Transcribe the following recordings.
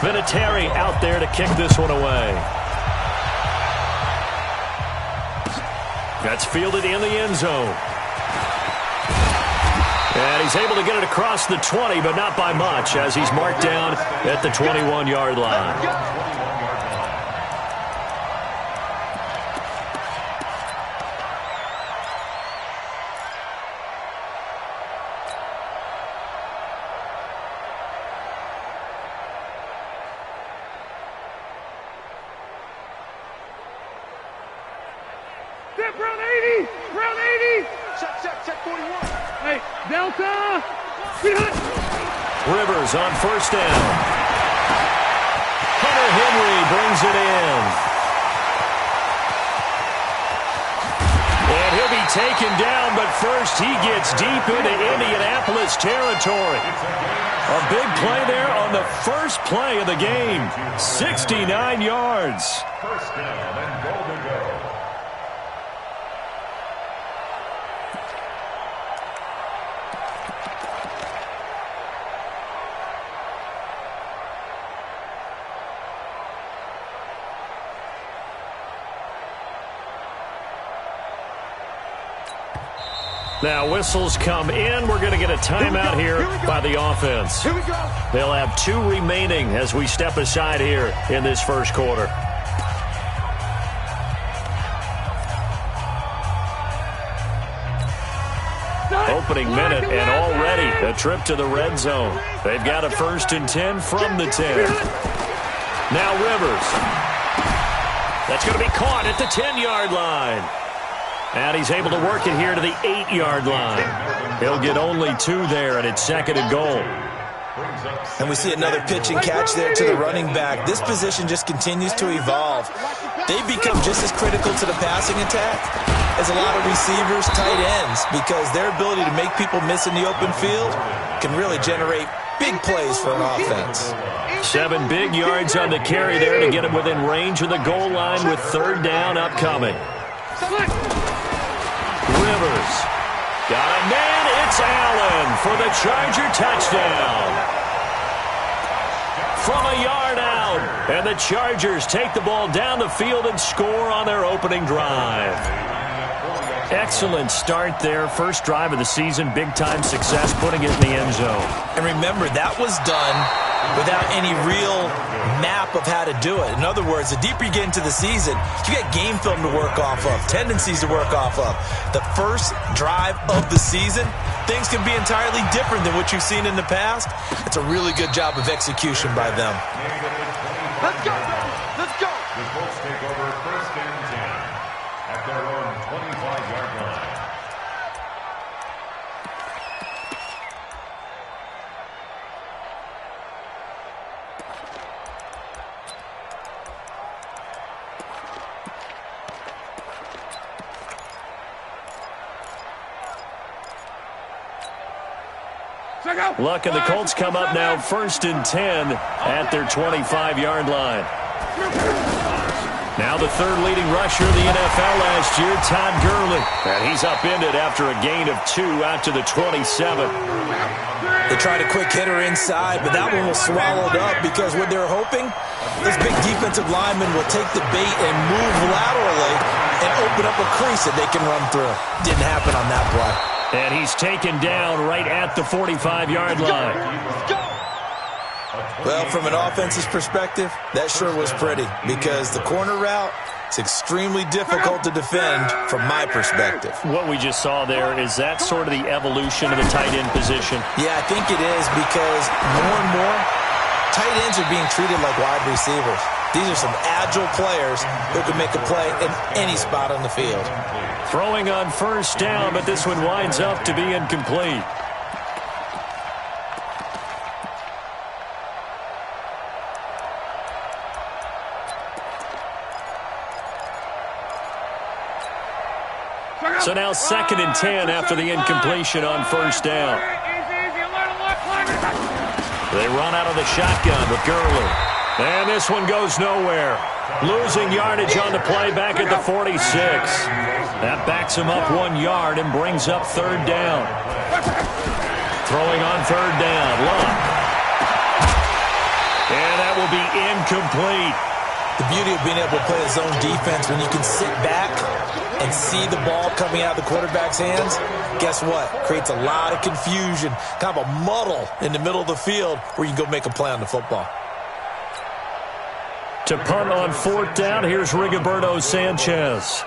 Vinatieri out there to kick this one away. That's fielded in the end zone. And he's able to get it across the 20, but not by much, as he's marked down at the 21-yard line. Rivers on first down. Hunter Henry brings it in. And he'll be taken down, but first he gets deep into Indianapolis territory. A big play there on the first play of the game. 69 yards. First down and goal to go. Now whistles come in. We're going to get a timeout here by the offense. Here we go. They'll have 2 remaining as we step aside here in this first quarter. Opening minute and already a trip to the red zone. They've got a 1st and 10 from the 10. Now Rivers. That's going to be caught at the 10-yard line. And he's able to work it here to the 8-yard line. He'll get only 2 there, and it's 2nd and goal. And we see another pitch and catch there to the running back. This position just continues to evolve. They've become just as critical to the passing attack as a lot of receivers, tight ends, because their ability to make people miss in the open field can really generate big plays for an offense. 7 big yards on the carry there to get him within range of the goal line with 3rd down upcoming. Rivers. Got a man. It's Allen for the Charger touchdown. From a yard out. And the Chargers take the ball down the field and score on their opening drive. Excellent start there. First drive of the season. Big-time success putting it in the end zone. And remember, that was done without any real map of how to do it. In other words, the deeper you get into the season, you got game film to work off of, tendencies to work off of. The first drive of the season, things can be entirely different than what you've seen in the past. It's a really good job of execution by them. Let's go, let's go. The Colts take over 1st and 10 at their own 25-yard line. Luck and the Colts come up now 1st and 10 at their 25-yard line. Now the 3rd leading rusher of the NFL last year, Todd Gurley. And he's upended after a gain of 2 out to the 27. They tried a quick hitter inside, but that one was swallowed up because what they're hoping, this big defensive lineman will take the bait and move laterally and open up a crease that they can run through. Didn't happen on that play. And he's taken down right at the 45-yard line. Well, from an offense's perspective, that sure was pretty because the corner route is extremely difficult to defend from my perspective. What we just saw there, is that sort of the evolution of the tight end position? Yeah, I think it is because more and more, tight ends are being treated like wide receivers. These are some agile players who can make a play in any spot on the field. Throwing on 1st down, but this one winds up to be incomplete. So now 2nd and 10 after the incompletion on 1st down. They run out of the shotgun with Gurley. And this one goes nowhere. Losing yardage on the play back at the 46. That backs him up 1 yard and brings up 3rd down. Throwing on 3rd down, Luck. And that will be incomplete. The beauty of being able to play a zone defense, when you can sit back and see the ball coming out of the quarterback's hands, guess what? Creates a lot of confusion, kind of a muddle in the middle of the field where you can go make a play on the football. To punt on 4th down, here's Rigoberto Sanchez.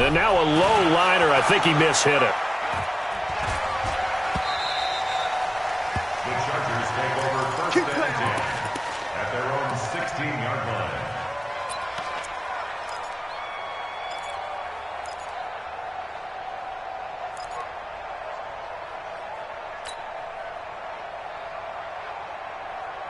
And now a low liner. I think he mishit it. The Chargers take over 1st and 10 at their own 16-yard line.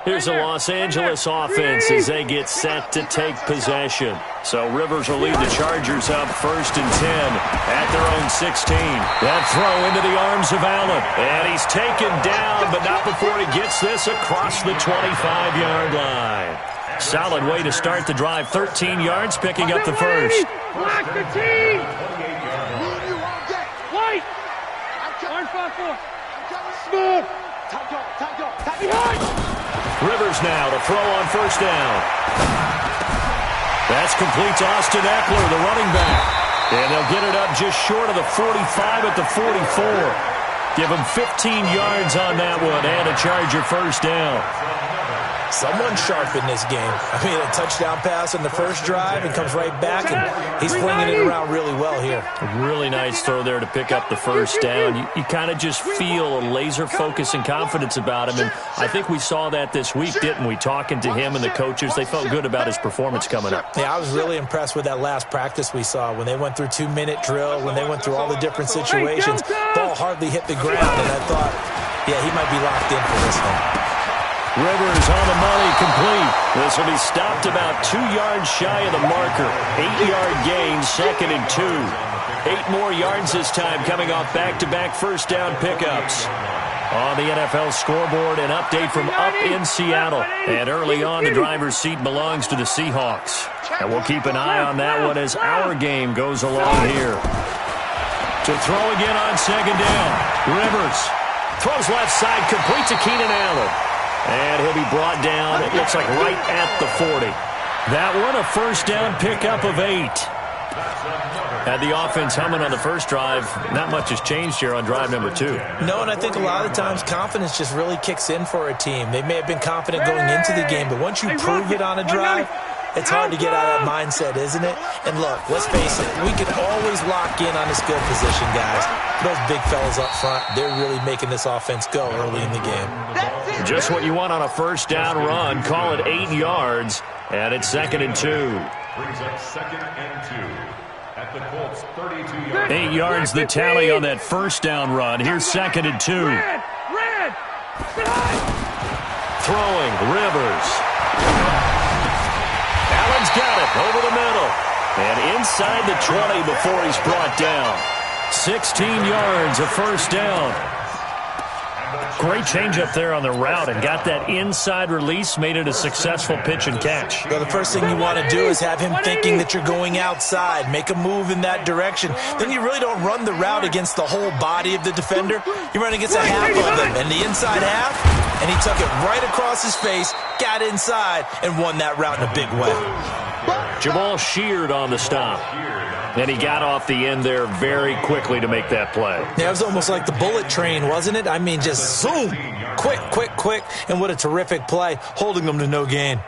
Here's the Los Angeles offense as they get set to take possession. So Rivers will lead the Chargers up 1st and 10 at their own 16. That throw into the arms of Allen. And he's taken down, but not before he gets this across the 25-yard line. Solid way to start the drive. 13 yards, picking up the first. Block the team! White! Orange 5-4. Smooth! Top behind! Rivers now to throw on 1st down. That's complete to Austin Eckler, the running back. And they'll get it up just short of the 45 at the 44. Give him 15 yards on that one and a Charger 1st down. Someone sharp in this game. I mean, a touchdown pass on the first drive and comes right back, and he's flinging it around really well here. A really nice throw there to pick up the 1st down. You kind of just feel a laser focus and confidence about him, and I think we saw that this week, didn't we? Talking to him and the coaches, they felt good about his performance coming up. Yeah, I was really impressed with that last practice we saw when they went through 2-minute drill, when they went through all the different situations. Ball hardly hit the ground, and I thought, yeah, he might be locked in for this one. Rivers on the money, complete. This will be stopped about 2 yards shy of the marker. 8-yard gain, 2nd and 2. 8 more yards this time, coming off back-to-back 1st down pickups. On the NFL scoreboard, an update from up in Seattle. And early on, the driver's seat belongs to the Seahawks. And we'll keep an eye on that one as our game goes along here. To throw again on 2nd down. Rivers throws left side, complete to Keenan Allen. And he'll be brought down, it looks like right at the 40. That one, a 1st down pickup of 8. Had the offense humming on the first drive. Not much has changed here on drive number 2. No, and I think a lot of times confidence just really kicks in for a team. They may have been confident going into the game, but once you prove it on a drive, it's hard to get out of that mindset, isn't it? And look, let's face it, we can always lock in on a skill position, guys. Those big fellas up front, they're really making this offense go early in the game. Just what you want on a 1st down run. Call it 8 yards, and it's 2nd and 2. Brings up 2nd and 2 at the Colts 32-yard. 8 yards the tally on that 1st down run. Here's 2nd and 2. Red! Throwing, Rivers. Allen's got it over the middle. And inside the 20 before he's brought down. 16 yards, a 1st down. Great change up there on the route and got that inside release, made it a successful pitch and catch. Well, the first thing you want to do is have him thinking that you're going outside, make a move in that direction. Then you really don't run the route against the whole body of the defender. You run against a half of them, and the inside half, and he took it right across his face, got inside, and won that route in a big way. Jamal Sheard on the stop. And he got off the end there very quickly to make that play. Yeah, it was almost like the bullet train, wasn't it? I mean, just zoom, quick, quick, quick, and what a terrific play, holding them to no gain.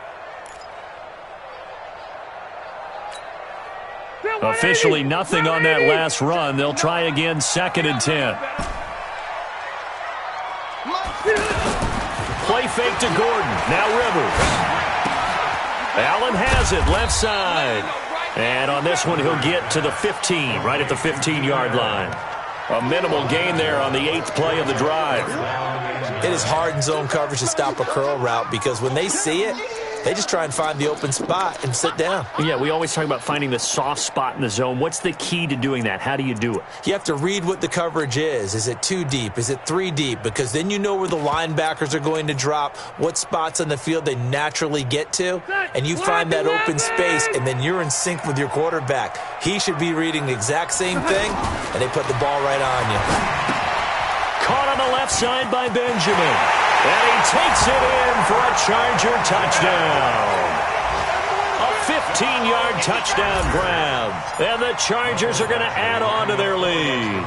Officially nothing on that last run. They'll try again, 2nd and 10. Play fake to Gordon. Now Rivers. Allen has it, left side. And on this one, he'll get to the 15, right at the 15-yard line. A minimal gain there on the 8th play of the drive. It is hard in zone coverage to stop a curl route because when they see it, They just try and find the open spot and sit down. Yeah, we always talk about finding the soft spot in the zone. What's the key to doing that? How do you do it? You have to read what the coverage is. Is it 2 deep? Is it 3 deep? Because then you know where the linebackers are going to drop, what spots on the field they naturally get to, and you find that open space, and then you're in sync with your quarterback. He should be reading the exact same thing, and they put the ball right on you. Caught on the left side by Benjamin. And he takes it in for a Charger touchdown. A 15-yard touchdown grab. And the Chargers are going to add on to their lead.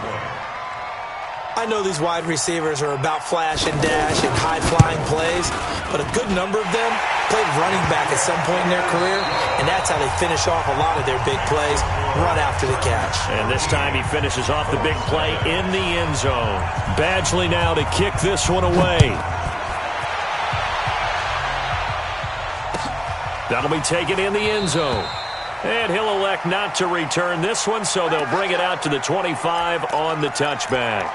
I know these wide receivers are about flash and dash and high-flying plays, but a good number of them played running back at some point in their career, and that's how they finish off a lot of their big plays, run after the catch. And this time he finishes off the big play in the end zone. Badgley now to kick this one away. That'll be taken in the end zone. And he'll elect not to return this one, so they'll bring it out to the 25 on the touchback.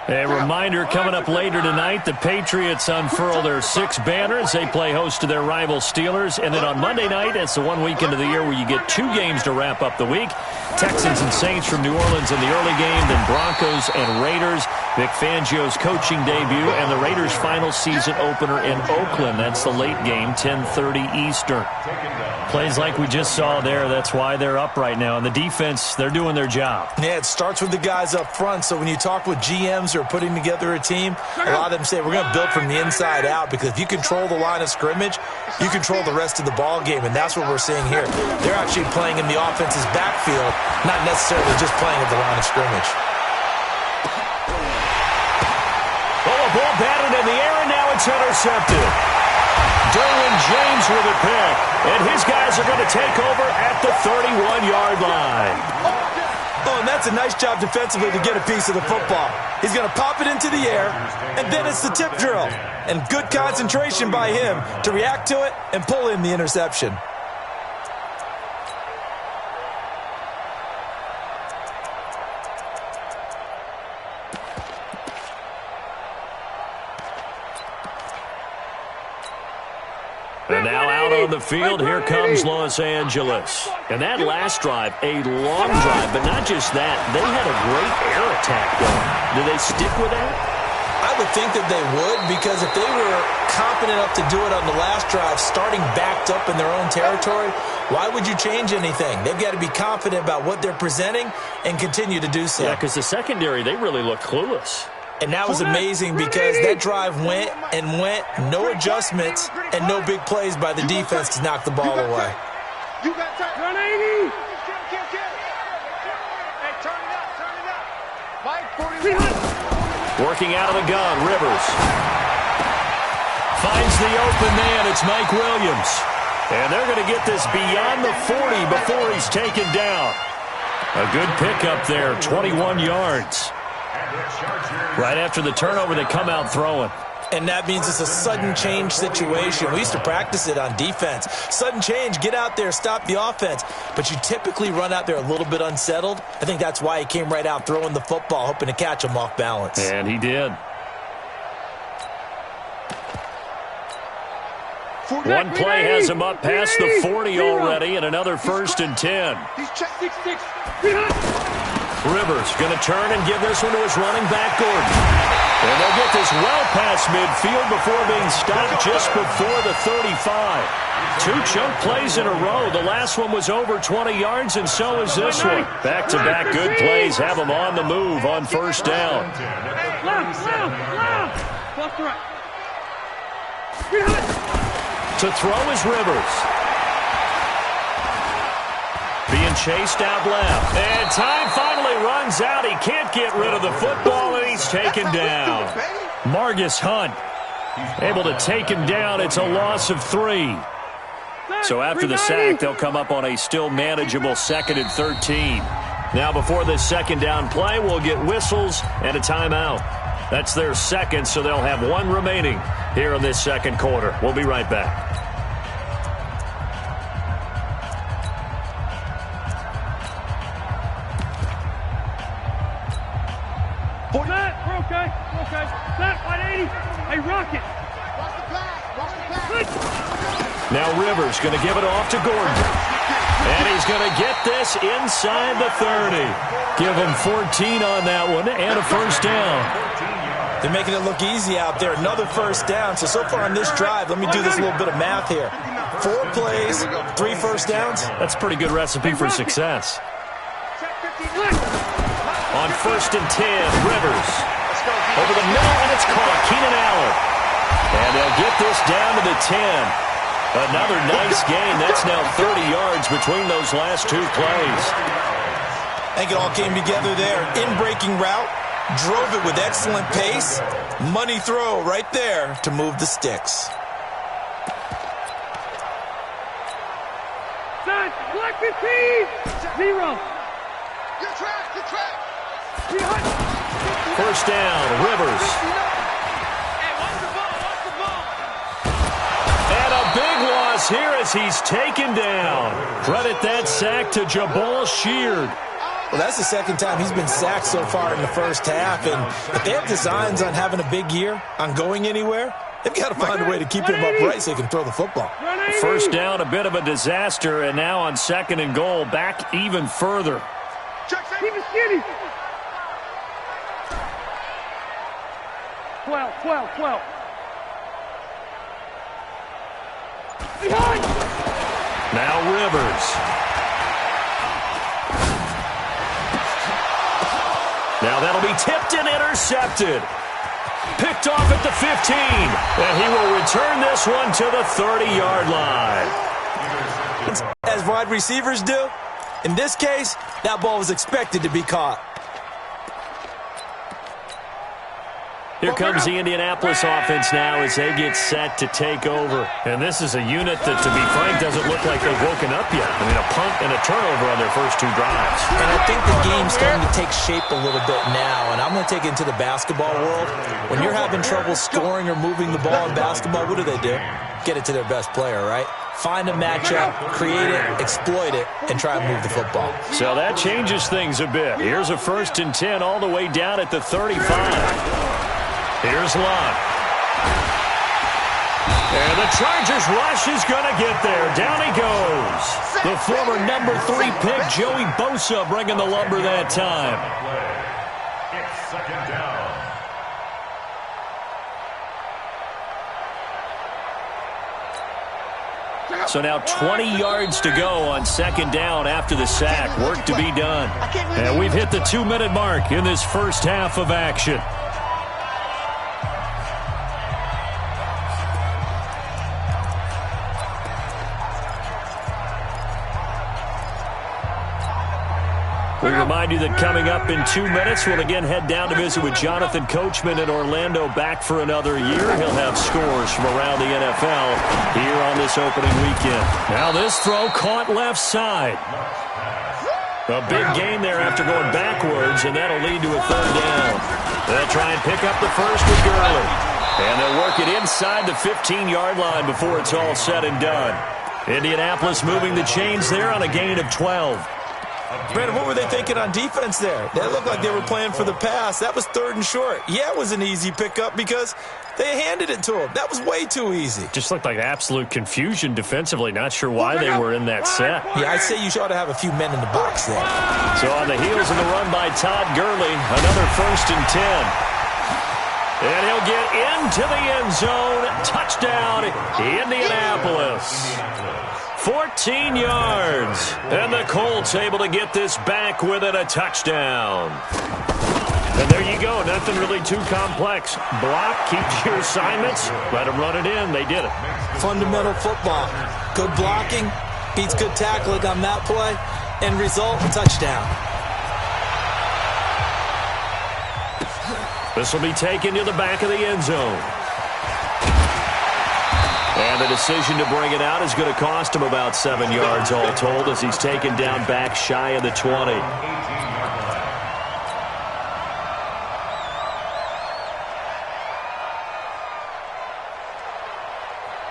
A reminder coming up later tonight, the Patriots unfurl their 6th banner as they play host to their rival Steelers. And then on Monday night, it's the one weekend of the year where you get 2 games to wrap up the week. Texans and Saints from New Orleans in the early game, then Broncos and Raiders. Vic Fangio's coaching debut and the Raiders' final season opener in Oakland. That's the late game, 10:30 Eastern. Plays like we just saw there, that's why they're up right now. And the defense, they're doing their job. Yeah, it starts with the guys up front. So when you talk with GMs who are putting together a team, a lot of them say we're going to build from the inside out, because if you control the line of scrimmage, you control the rest of the ball game, and that's what we're seeing here. They're actually playing in the offense's backfield, not necessarily just playing at the line of scrimmage. Oh, a ball batted in the air, and now it's intercepted. Derwin James with a pick, and his guys are going to take over at the 31-yard line. Oh, and that's a nice job defensively to get a piece of the football. He's going to pop it into the air, and then it's the tip drill. And good concentration by him to react to it and pull in the interception. And now out on the field, here comes Los Angeles. And that last drive, a long drive, but not just that. They had a great air attack going. Do they stick with that? I would think that they would, because if they were confident enough to do it on the last drive, starting backed up in their own territory, why would you change anything? They've got to be confident about what they're presenting and continue to do so. Yeah, because the secondary, they really look clueless. And that was amazing, because that drive went and went, no adjustments, and no big plays by the defense to knock the ball away. You got 180. Hey, turn it up. Mike, 41. Working out of the gun, Rivers. Finds the open man, it's Mike Williams. And they're going to get this beyond the 40 before he's taken down. A good pickup there, 21 yards. Right after the turnover, they come out throwing. And that means it's a sudden change situation. We used to practice it on defense. Sudden change, get out there, stop the offense. But you typically run out there a little bit unsettled. I think that's why he came right out throwing the football, hoping to catch him off balance. And he did. One play has him up past the 40 already, and another 1st and 10. He's check 6-6. Rivers going to turn and give this one to his running back, Gordon. And they'll get this well past midfield before being stopped just before the 35. 2 chunk plays in a row. The last one was over 20 yards, and so is this one. Back-to-back good plays have them on the move on 1st down. Left. Left to right. To throw is Rivers. Being chased out left. And time finally runs out. He can't get rid of the football, and he's taken down. Margus Hunt able to take him down. It's a loss of 3. So after the sack, they'll come up on a still manageable 2nd and 13. Now before this second down play, we'll get whistles and a timeout. That's their second, so they'll have one remaining here in this second quarter. We'll be right back. We're okay. We're okay. Snap, 180. Hey, Rocket. Watch the pass. Now Rivers going to give it off to Gordon. And he's going to get this inside the 30. Give him 14 on that one and a first down. They're making it look easy out there. Another first down. So far on this drive, let me do this little bit of math here. 4 plays, 3 first downs. That's a pretty good recipe for success. On 1st and 10, Rivers. Over the middle, and it's caught. Keenan Allen. And they'll get this down to the 10. Another nice gain. That's now 30 yards between those last 2 plays. I think it all came together there. In-breaking route. Drove it with excellent pace. Money throw right there to move the sticks. Son, black 15. 0. Good track. First down, Rivers. Hey, watch the ball. And a big loss here as he's taken down. Credit that sack to Jabal Sheard. Well, that's the second time he's been sacked so far in the first half. And if they have designs on having a big year, on going anywhere, they've got to find a way to keep him upright so he can throw the football. First down, a bit of a disaster, and now on 2nd and goal, back even further. Keep it skinny. 12. Behind. Now Rivers. Now that'll be tipped and intercepted. Picked off at the 15. And he will return this one to the 30-yard line. As wide receivers do, in this case, that ball was expected to be caught. Here comes the Indianapolis offense now as they get set to take over. And this is a unit that, to be frank, doesn't look like they've woken up yet. I mean, a punt and a turnover on their first 2 drives. And I think the game's starting to take shape a little bit now. And I'm going to take it into the basketball world. When you're having trouble scoring or moving the ball in basketball, what do? Get it to their best player, right? Find a matchup, create it, exploit it, and try and move the football. So that changes things a bit. Here's a 1st and 10 all the way down at the 35. Here's Lott. And the Chargers rush is going to get there. Down he goes. The former number 3 pick, Joey Bosa, bringing the lumber that time. It's 2nd down. So now 20 yards to go on 2nd down after the sack. Work to be done. And we've hit the 2-minute mark in this first half of action. We remind you that coming up in 2 minutes, we'll again head down to visit with Jonathan Coachman in Orlando, back for another year. He'll have scores from around the NFL here on this opening weekend. Now this throw caught left side. A big gain there after going backwards, and that'll lead to a 3rd down. They'll try and pick up the first with Gurley. And they'll work it inside the 15-yard line before it's all said and done. Indianapolis moving the chains there on a gain of 12. Brandon, what were they thinking on defense there? They looked like they were playing for the pass. That was 3rd and short. Yeah, it was an easy pickup because they handed it to him. That was way too easy. Just looked like absolute confusion defensively. Not sure why they were in that set. Yeah, I'd say you ought to have a few men in the box there. So on the heels of the run by Todd Gurley, another 1st and 10. And he'll get into the end zone. Touchdown, Indianapolis. 14 yards. And the Colts able to get this back with it, a touchdown. And there you go. Nothing really too complex. Block, keep your assignments, let them run it in. They did it. Fundamental football. Good blocking beats good tackling on that play. End result, touchdown. This will be taken to the back of the end zone. And the decision to bring it out is going to cost him about 7 yards all told as he's taken down back shy of the 20.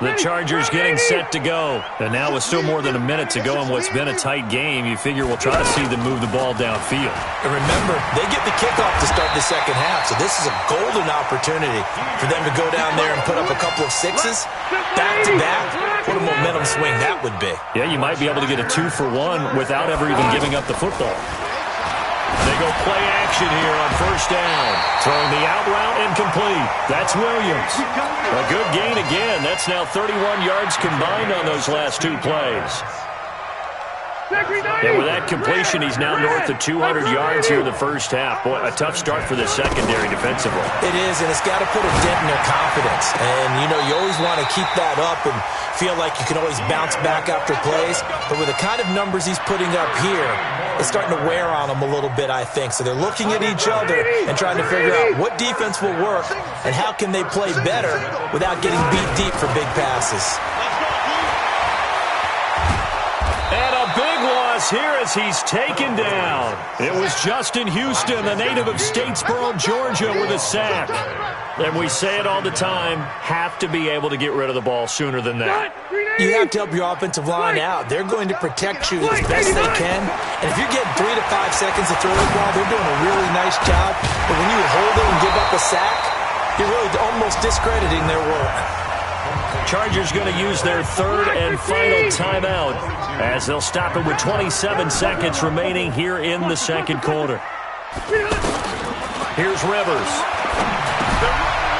The Chargers getting set to go. And now with still more than a minute to go in what's been a tight game, you figure we'll try to see them move the ball downfield. And remember, they get the kickoff to start the second half, so this is a golden opportunity for them to go down there and put up a couple of sixes back-to-back. What a momentum swing that would be. Yeah, you might be able to get a 2-for-1 without ever even giving up the football. They go play action here on first down. Throwing the out route incomplete. That's Williams. A good gain again. That's now 31 yards combined on those last 2 plays. And with that completion, he's now north of 200 yards here in the first half. Boy, a tough start for the secondary defensively. It is, and it's got to put a dent in their confidence. And, you know, you always want to keep that up and feel like you can always bounce back after plays. But with the kind of numbers he's putting up here, it's starting to wear on them a little bit, I think. So they're looking at each other and trying to figure out what defense will work and how can they play better without getting beat deep for big passes. And a big loss here as he's taken down. It was Justin Houston, the native of Statesboro, Georgia, with a sack. And we say it all the time, have to be able to get rid of the ball sooner than that. You have to help your offensive line out. They're going to protect you as best they can. And if you're getting 3 to 5 seconds to throw the ball, they're doing a really nice job. But when you hold it and give up a sack, you're really almost discrediting their work. Chargers going to use their third and final timeout as they'll stop it with 27 seconds remaining here in the second quarter. Here's Rivers.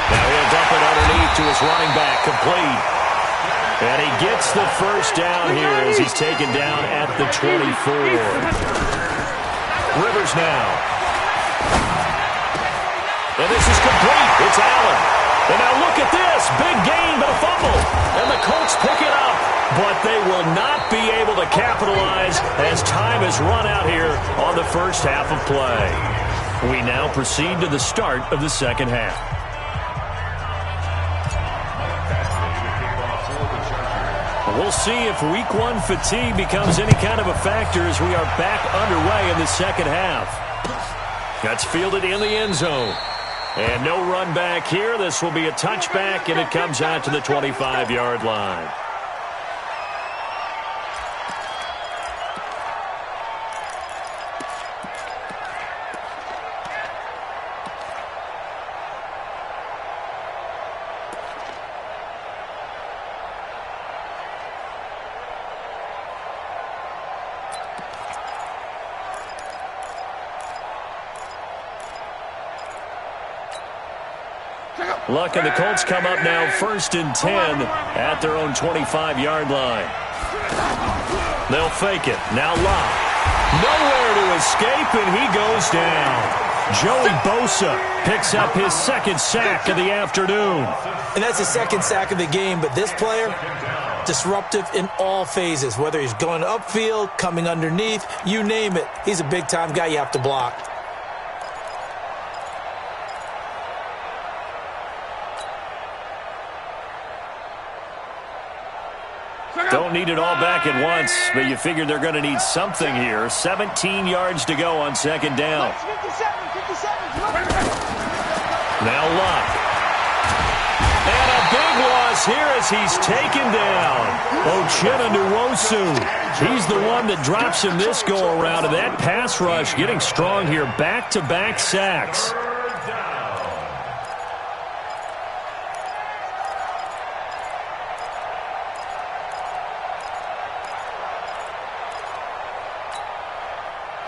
Now he'll dump it underneath to his running back, complete. And he gets the first down here as he's taken down at the 24. Rivers now. And this is complete. It's Allen. And now look at this. Big gain, but a fumble. And the Colts pick it up. But they will not be able to capitalize as time has run out here on the first half of play. We now proceed to the start of the second half. We'll see if Week 1 fatigue becomes any kind of a factor as we are back underway in the second half. That's fielded in the end zone. And no run back here. This will be a touchback, and it comes out to the 25-yard line. Luck and the Colts come up now 1st and 10 at their own 25-yard line. They'll fake it. Now Locke. Nowhere to escape, and he goes down. Joey Bosa picks up his second sack of the afternoon. And that's the second sack of the game, but this player, disruptive in all phases, whether he's going upfield, coming underneath, you name it. He's a big-time guy you have to block. Don't need it all back at once, but you figure they're going to need something here. 17 yards to go on second down. Now Luck. And a big loss here as he's taken down. Uchenna Nwosu. He's the one that drops him this go-around, and that pass rush getting strong here. Back-to-back sacks.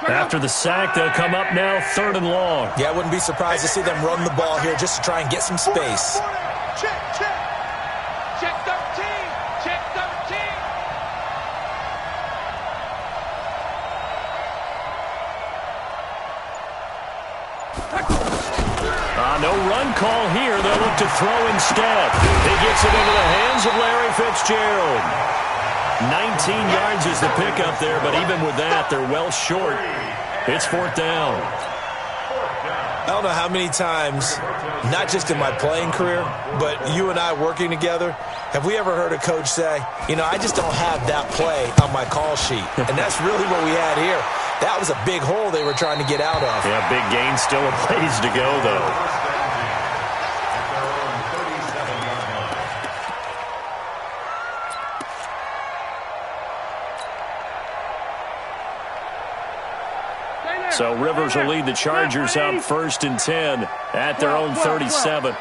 After the sack, they'll come up now 3rd and long. Yeah, I wouldn't be surprised to see them run the ball here just to try and get some space. Check, check. Check 13. Check 13. No run call here. They'll look to throw instead. He gets it into the hands of Larry Fitzgerald. 19 yards is the pickup there, but even with that, they're well short. It's 4th down. I don't know how many times, not just in my playing career, but you and I working together, have we ever heard a coach say, you know, I just don't have that play on my call sheet. And that's really what we had here. That was a big hole they were trying to get out of. Yeah, big gain, still a ways to go, though. So Rivers will lead the Chargers out 1st and 10 at their own 37.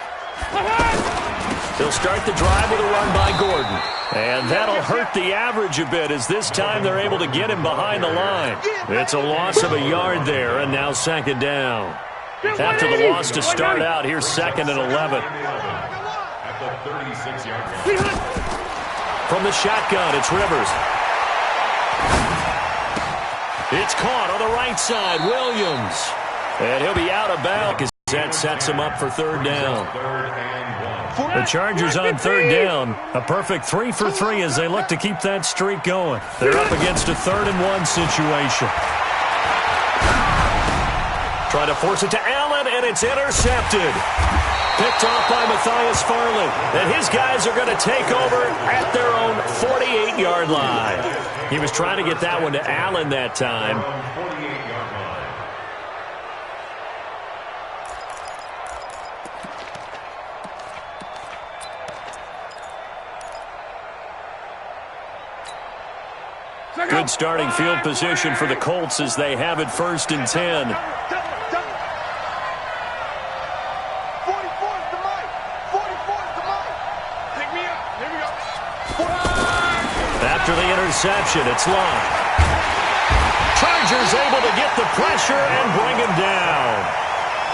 They'll start the drive with a run by Gordon. And that'll hurt the average a bit as this time they're able to get him behind the line. It's a loss of a yard there, and now 2nd down. After the loss to start out, here's 2nd and 11. At the 36-yard line. From the shotgun, it's Rivers. It's caught on the right side, Williams. And he'll be out of bounds as that sets him up for 3rd down. The Chargers on 3rd down. A perfect 3 for 3 as they look to keep that streak going. They're up against a 3rd and 1 situation. Trying to force it to Allen, and it's intercepted. Picked off by Matthias Farley. And his guys are going to take over at their own 48-yard line. He was trying to get that one to Allen that time. Good starting field position for the Colts as they have it 1st and 10. After the interception, it's Long. Chargers able to get the pressure and bring him down.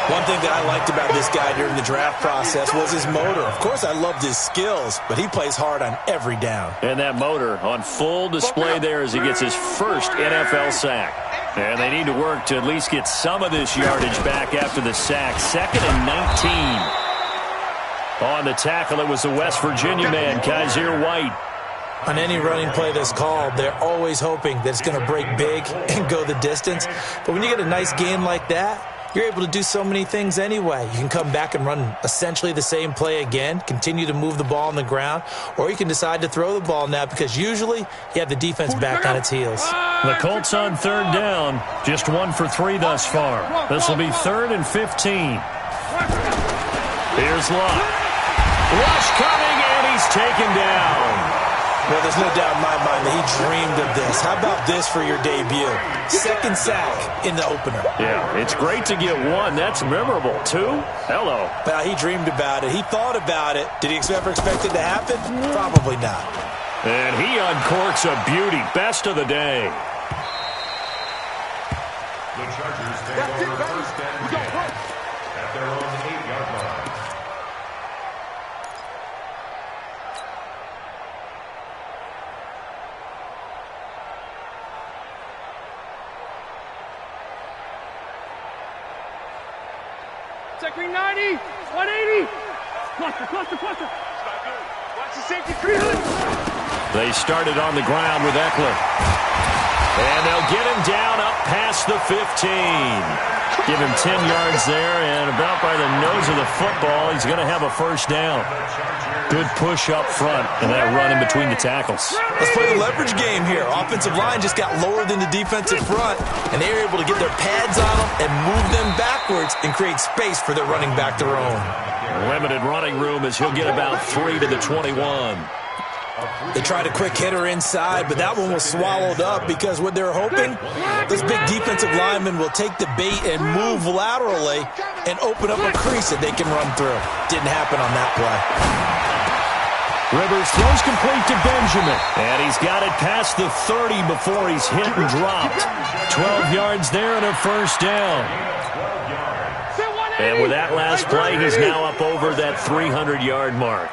One thing that I liked about this guy during the draft process was his motor. Of course, I loved his skills, but he plays hard on every down. And that motor on full display there as he gets his first NFL sack. And they need to work to at least get some of this yardage back after the sack. 2nd and 19. On the tackle, it was the West Virginia man, Kaiser White. On any running play that's called, they're always hoping that it's going to break big and go the distance. But when you get a nice gain like that, you're able to do so many things anyway. You can come back and run essentially the same play again, continue to move the ball on the ground, or you can decide to throw the ball now because usually you have the defense back on its heels. The Colts on 3rd down, just 1 for 3 thus far. This will be 3rd and 15. Here's Locke. Rush coming, and he's taken down. Well, there's no doubt in my mind that he dreamed of this. How about this for your debut? 2nd sack in the opener. Yeah, it's great to get 1. That's memorable. 2? Hello. Well, he dreamed about it. He thought about it. Did he ever expect it to happen? Probably not. And he uncorks a beauty. Best of the day. The Chargers take over 1st and 10 at their own 8-yard line. Second 90, 180. Cluster. Watch the safety. 300. They started on the ground with Eckler. And they'll get him down up past the 15. Give him 10 yards there, and about by the nose of the football, he's going to have a 1st down. Good push up front, and that run in between the tackles. Let's play the leverage game here. Offensive line just got lower than the defensive front, and they were able to get their pads on them and move them backwards and create space for their running back to roam. Limited running room as he'll get about 3 to the 21. They tried a quick hitter inside, but that one was swallowed up because what they're hoping, those big defensive linemen will take the bait and move laterally and open up a crease that they can run through. Didn't happen on that play. Rivers throws complete to Benjamin, and he's got it past the 30 before he's hit and dropped. 12 yards there and a 1st down. And with that last play, he's now up over that 300-yard mark.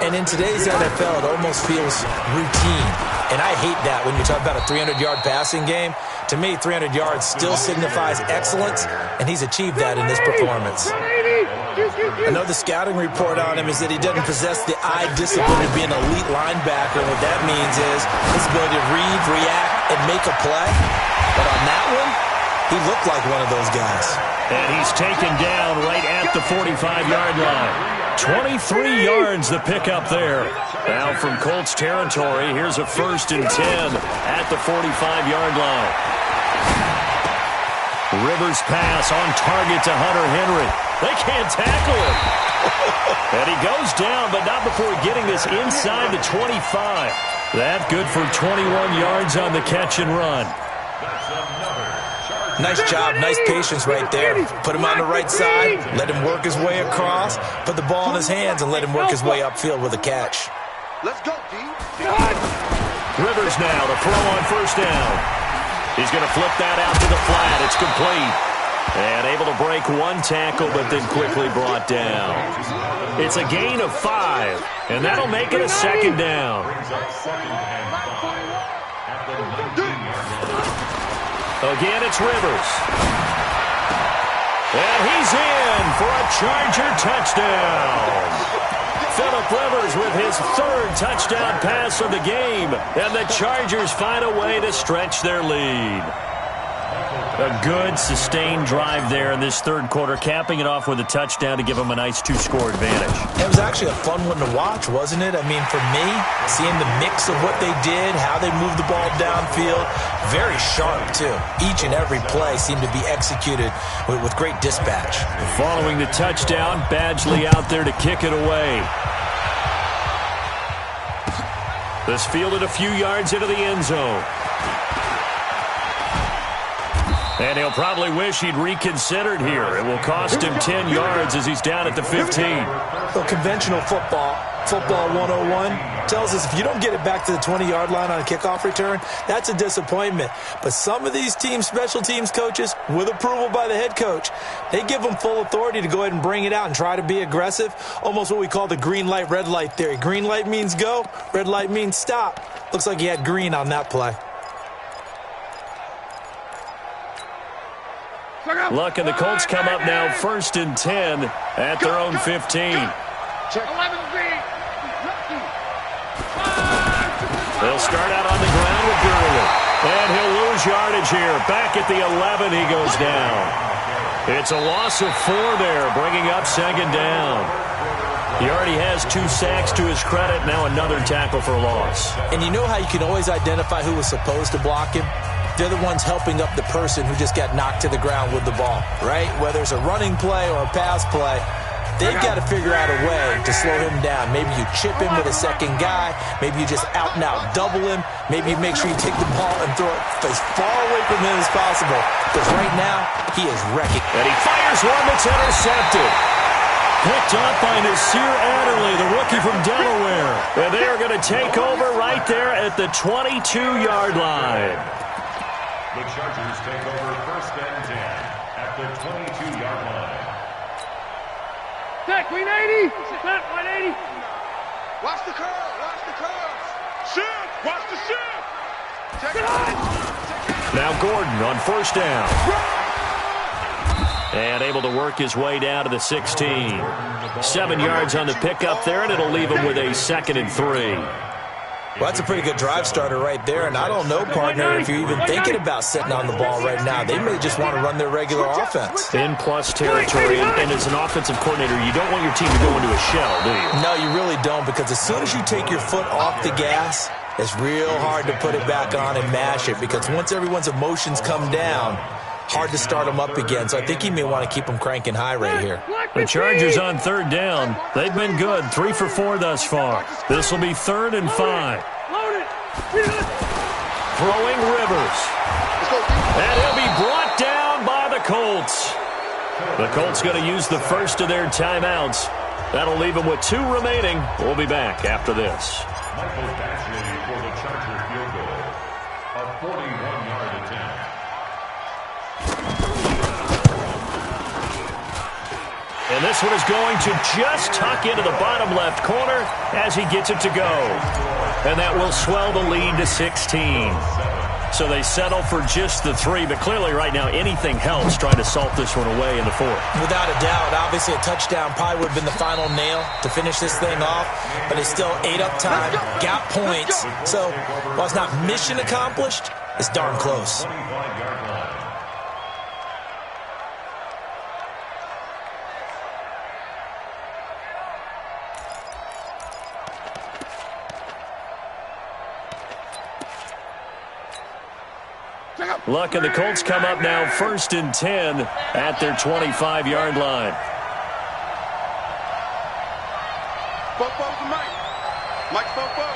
And in today's NFL, it almost feels routine. And I hate that when you talk about a 300-yard passing game. To me, 300 yards still signifies excellence, and he's achieved that in this performance. Another scouting report on him is that he doesn't possess the eye discipline to be an elite linebacker. And what that means is his ability to read, react, and make a play. But on that one, he looked like one of those guys. And he's taken down right at the 45-yard line. 23 yards the pickup there. Now from Colts territory, here's a 1st and 10 at the 45-yard line. Rivers pass on target to Hunter Henry. They can't tackle him. And he goes down, but not before getting this inside the 25. That good for 21 yards on the catch and run. Nice job, nice patience right there. Put him on the right side, let him work his way across, put the ball in his hands, and let him work his way upfield with a catch. Let's go, D. Rivers now to throw on 1st down. He's going to flip that out to the flat. It's complete. And able to break one tackle, but then quickly brought down. It's a gain of 5, and that'll make it a 2nd down. Again, it's Rivers. And he's in for a Charger touchdown. Phillip Rivers with his 3rd touchdown pass of the game. And the Chargers find a way to stretch their lead. A good, sustained drive there in this 3rd quarter, capping it off with a touchdown to give them a nice 2-score advantage. It was actually a fun one to watch, wasn't it? I mean, for me, seeing the mix of what they did, how they moved the ball downfield, very sharp, too. Each and every play seemed to be executed with great dispatch. Following the touchdown, Badgley out there to kick it away. This fielded a few yards into the end zone. And he'll probably wish he'd reconsidered here. It will cost him 10 yards as he's down at the 15. Well, conventional football 101, tells us if you don't get it back to the 20-yard line on a kickoff return, that's a disappointment. But some of these teams, special teams coaches, with approval by the head coach, they give them full authority to go ahead and bring it out and try to be aggressive, almost what we call the green light, red light theory. Green light means go, red light means stop. Looks like he had green on that play. Luck and the Colts come up now 1st and 10 at their own 15. They'll start out on the ground with Gurley. And he'll lose yardage here. Back at the 11, he goes down. It's a loss of 4 there, bringing up 2nd down. He already has 2 sacks to his credit. Now another tackle for loss. And you know how you can always identify who was supposed to block him? They're the ones helping up the person who just got knocked to the ground with the ball, right? Whether it's a running play or a pass play, they've got to figure out a way to slow him down. Maybe you chip him with a second guy. Maybe you just out-and-out double him. Maybe you make sure you take the ball and throw it as far away from him as possible. Because right now, he is wrecking. And he fires one that's intercepted. Picked up by Nasir Adderley, the rookie from Delaware. And they are going to take over right there at the 22-yard line. The Chargers take over 1st and 10 at the 22-yard line. Back, 180. Back, 180. Watch the curve. Watch the curves. Shift. Watch the shift. Take it. Now Gordon on 1st down. And able to work his way down to the 16. 7 yards on the pickup there, and it'll leave him with a 2nd and 3. Well, that's a pretty good drive starter right there, and I don't know, partner, if you're even thinking about sitting on the ball right now. They may just want to run their regular offense. In plus territory, and as an offensive coordinator, you don't want your team to go into a shell, do you? No, you really don't, because as soon as you take your foot off the gas, it's real hard to put it back on and mash it, because once everyone's emotions come down, hard to start them up again. So I think you may want to keep them cranking high right here. The Chargers on 3rd down. They've been good, 3 for 4 thus far. This will be 3rd and 5. Throwing Rivers. And he'll be brought down by the Colts. The Colts going to use the first of their timeouts. That'll leave them with 2 remaining. We'll be back after this. Michael Badgley for the Charger field goal. A 41-yard attempt. And this one is going to just tuck into the bottom left corner as he gets it to go. And that will swell the lead to 16. So they settle for just the 3, but clearly right now anything helps trying to salt this one away in the 4th. Without a doubt, obviously a touchdown probably would have been the final nail to finish this thing off, but it's still ate up time, got points. So while it's not mission accomplished, it's darn close. Luck and the Colts come up now 1st and 10 at their 25-yard line. Fofo's the Mike. Mike Fofo.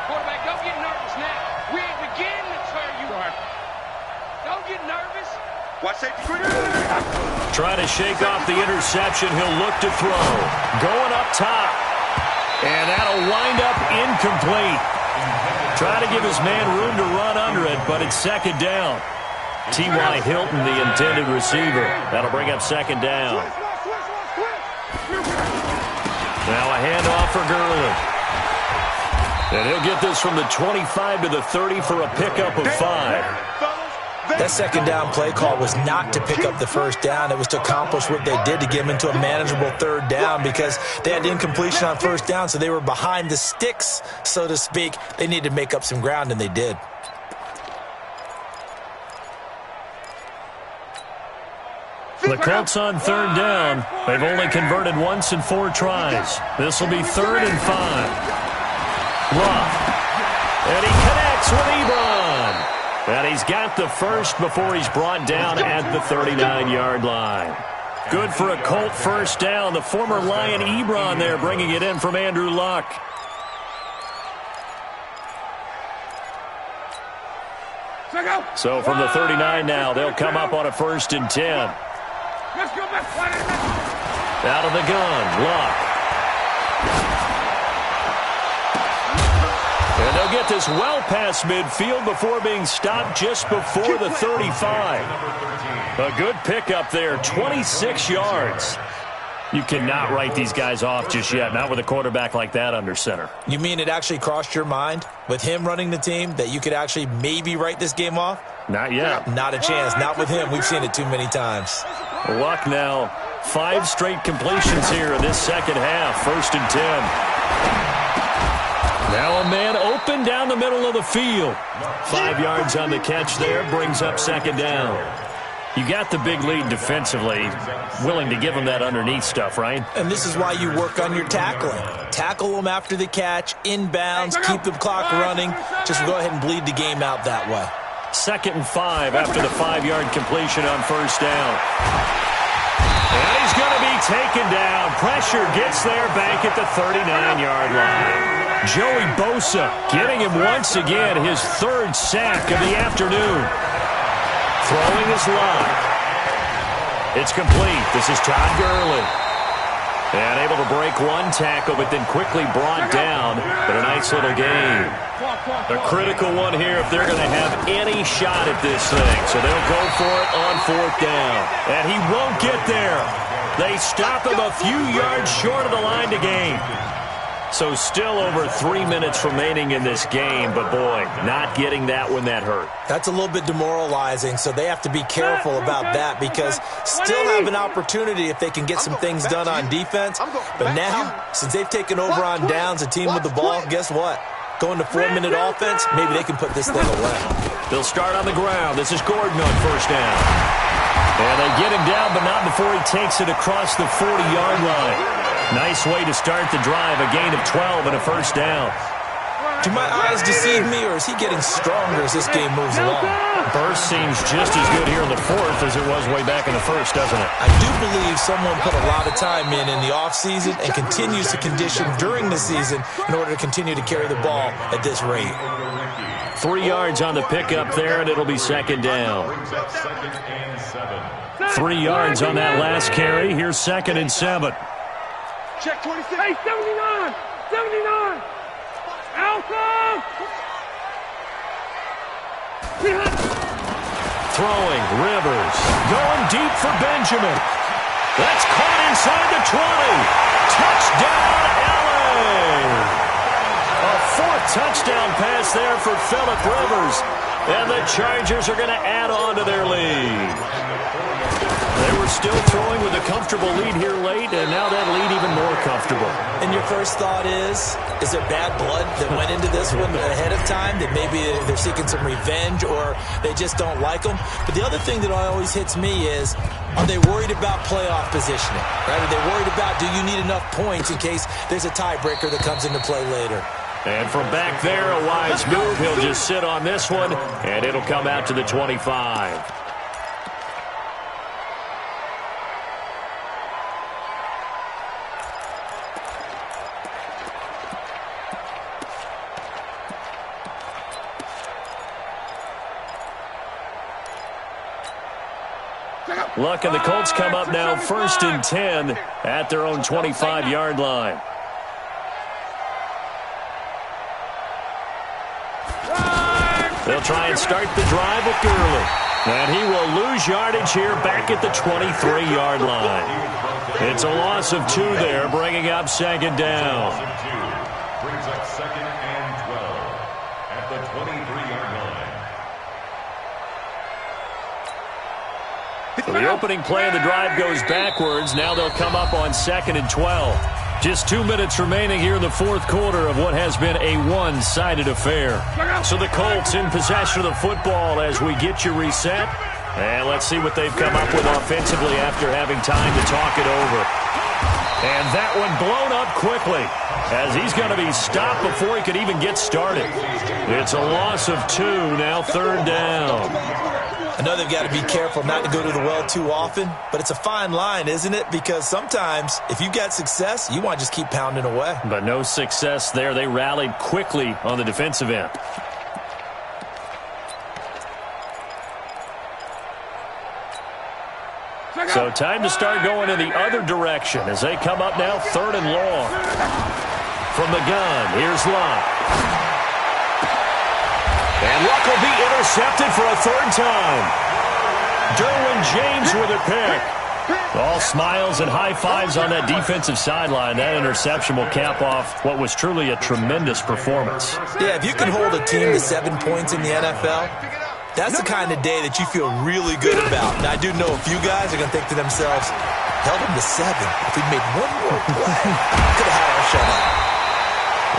Quarterback, don't get nervous now. We ain't beginning to turn you are. Don't get nervous. Watch safety. Trying to shake off the interception. He'll look to throw. Going up top. And that'll wind up incomplete. Try to give his man room to run under it, but it's 2nd down. T.Y. Hilton, the intended receiver. That'll bring up 2nd down. Now a handoff for Gurley. And he'll get this from the 25 to the 30 for a pickup of 5. That 2nd down play call was not to pick up the 1st down. It was to accomplish what they did to get them into a manageable 3rd down because they had incompletion on 1st down, so they were behind the sticks, so to speak. They needed to make up some ground, and they did. The Colts on 3rd down. They've only converted once in 4 tries. This will be 3rd and 5. Ruff. And he connects with Ebron. And he's got the first before he's brought down at the 39-yard line. Good for a Colt 1st down. The former Lion Ebron there bringing it in from Andrew Luck. So from the 39 now, they'll come up on a 1st and 10. Out of the gun, Luck. And they'll get this well past midfield before being stopped just before the 35. A good pickup there, 26 yards. You cannot write these guys off just yet, not with a quarterback like that under center. You mean it actually crossed your mind with him running the team that you could actually maybe write this game off? Not yet. Not a chance. Not with him. We've seen it too many times. Luck now, 5 straight completions here in this 2nd half, 1st and 10. Now a man open down the middle of the field. 5 yards on the catch there, brings up 2nd down. You got the big lead defensively, willing to give them that underneath stuff, right? And this is why you work on your tackling. Tackle them after the catch, inbounds, keep the clock running. Just go ahead and bleed the game out that way. 2nd and 5 after the 5-yard completion on 1st down. And he's going to be taken down. Pressure gets there back at the 39-yard line. Joey Bosa getting him once again his 3rd sack of the afternoon. Throwing his Luck. It's complete. This is Todd Gurley. And able to break 1 tackle, but then quickly brought down. But a nice little game. A critical one here if they're going to have any shot at this thing. So they'll go for it on 4th down. And he won't get there. They stop him a few yards short of the line to gain. So still over 3 minutes remaining in this game, but boy, not getting that when that hurt. That's a little bit demoralizing, so they have to be careful about that because still have an opportunity if they can get some things done on defense. But now, since they've taken over on downs, a team with the ball, guess what? Going to 4-minute offense, maybe they can put this thing away. They'll start on the ground. This is Gordon on 1st down. And they get him down, but not before he takes it across the 40-yard line. Nice way to start the drive, a gain of 12 and a 1st down. Do my eyes deceive me, or is he getting stronger as this game moves along? Burst seems just as good here in the 4th as it was way back in the 1st, doesn't it? I do believe someone put a lot of time in the offseason and continues to condition during the season in order to continue to carry the ball at this rate. 3 yards on the pickup there, and it'll be 2nd down. 3 yards on that last carry. Here's 2nd and 7. Check 26. Hey, 79! 79! Alpha! Throwing, Rivers. Going deep for Benjamin. That's caught inside the 20. Touchdown, LA! A 4th touchdown pass there for Phillip Rivers. And the Chargers are going to add on to their lead. They were still throwing with a comfortable lead here late, and now that lead even more comfortable. And your first thought is there bad blood that went into this one ahead of time, that maybe they're seeking some revenge or they just don't like them? But the other thing that always hits me is, are they worried about playoff positioning? Right? Are they worried about, do you need enough points in case there's a tiebreaker that comes into play later? And from back there, a wise move. He'll just sit on this one, and it'll come out to the 25. Luck and the Colts come up now 1st and 10 at their own 25-yard line. They'll try and start the drive with Gurley. And he will lose yardage here back at the 23-yard line. It's a loss of 2 there, bringing up 2nd down. Brings up 2nd and 12 at the 23-yard line. So the opening play of the drive goes backwards. Now they'll come up on 2nd and 12. Just 2 minutes remaining here in the 4th quarter of what has been a one-sided affair. So the Colts in possession of the football as we get you reset. And let's see what they've come up with offensively after having time to talk it over. And that one blown up quickly as he's going to be stopped before he could even get started. It's a loss of 2, now 3rd down. I know they've got to be careful not to go to the well too often, but it's a fine line, isn't it? Because sometimes if you got success, you want to just keep pounding away. But no success there. They rallied quickly on the defensive end. So time to start going in the other direction as they come up now 3rd and long. From the gun, here's Luck. And Luck will be intercepted for a 3rd time. Derwin James with a pick. All smiles and high fives on that defensive sideline. That interception will cap off what was truly a tremendous performance. Yeah, if you can hold a team to 7 points in the NFL, that's the kind of day that you feel really good about. And I do know a few guys are going to think to themselves, held them to 7. If we'd made one more play, could have had our shutout.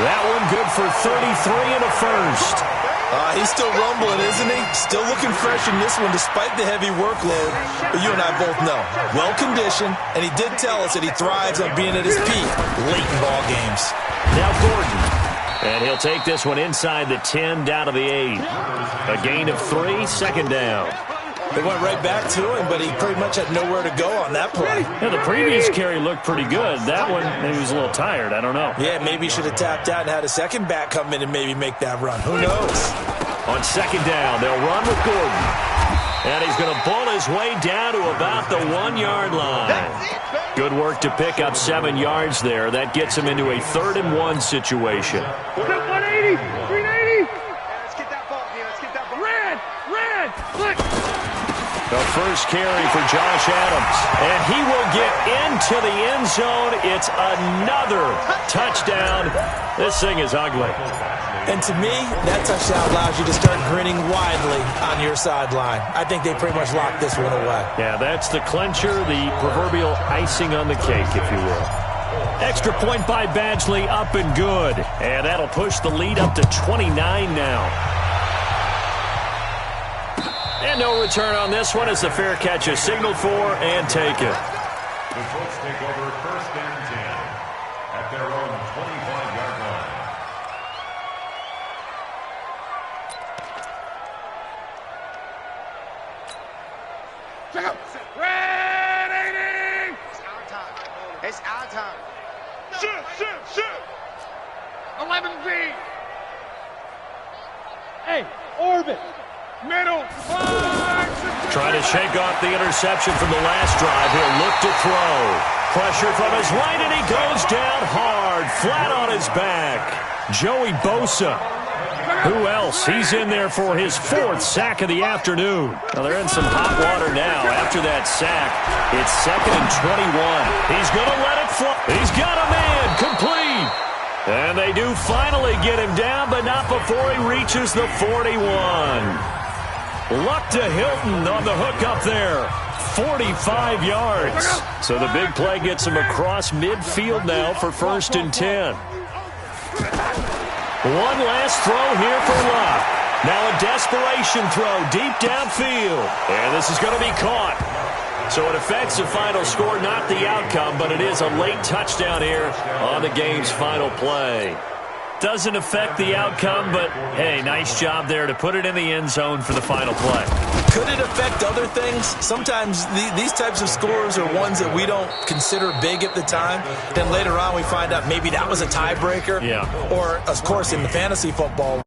That one good for 33 and a first. He's still rumbling, isn't he? Still looking fresh in this one despite the heavy workload. But you and I both know, well-conditioned, and he did tell us that he thrives on being at his peak late in ball games. Now Gordon. And he'll take this one inside the 10 down to the 8. A gain of 3, 2nd down. They went right back to him, but he pretty much had nowhere to go on that play. Yeah, the previous carry looked pretty good. That one, maybe he was a little tired. I don't know. Yeah, maybe he should have tapped out and had a second back come in and maybe make that run. Who knows? On 2nd down, they'll run with Gordon. And he's going to bull his way down to about the 1-yard line. Good work to pick up 7 yards there. That gets him into a 3rd and 1 situation. 180, 380. Let's get that ball here. Let's get that ball. Red, look. The first carry for Josh Adams. And he will get into the end zone. It's another touchdown. This thing is ugly. And to me, that touchdown allows you to start grinning widely on your sideline. I think they pretty much locked this one away. Yeah, that's the clincher, the proverbial icing on the cake, if you will. Extra point by Badgley, up and good. And that'll push the lead up to 29 now. And no return on this one as the fair catch is signaled for and taken. The Colts take over 1st and 10 at their own 25-yard line. Red 80. It's our time. It's our time. Shoot. 11B. Hey, orbit. Middle. Trying to shake off the interception from the last drive. He'll look to throw. Pressure from his right, and he goes down hard, flat on his back. Joey Bosa. Who else? He's in there for his 4th sack of the afternoon. Well, they're in some hot water now. After that sack, it's 2nd and 21. He's going to let it fly. He's got a man complete. And they do finally get him down, but not before he reaches the 41. Luck to Hilton on the hook up there. 45 yards. So the big play gets him across midfield now for 1st and 10. One last throw here for Luck. Now a desperation throw deep downfield. And this is going to be caught. So it affects the final score, not the outcome, but it is a late touchdown here on the game's final play. Doesn't affect the outcome, but, hey, nice job there to put it in the end zone for the final play. Could it affect other things? Sometimes these types of scores are ones that we don't consider big at the time. Then later on we find out maybe that was a tiebreaker. Yeah. Or, of course, in the fantasy football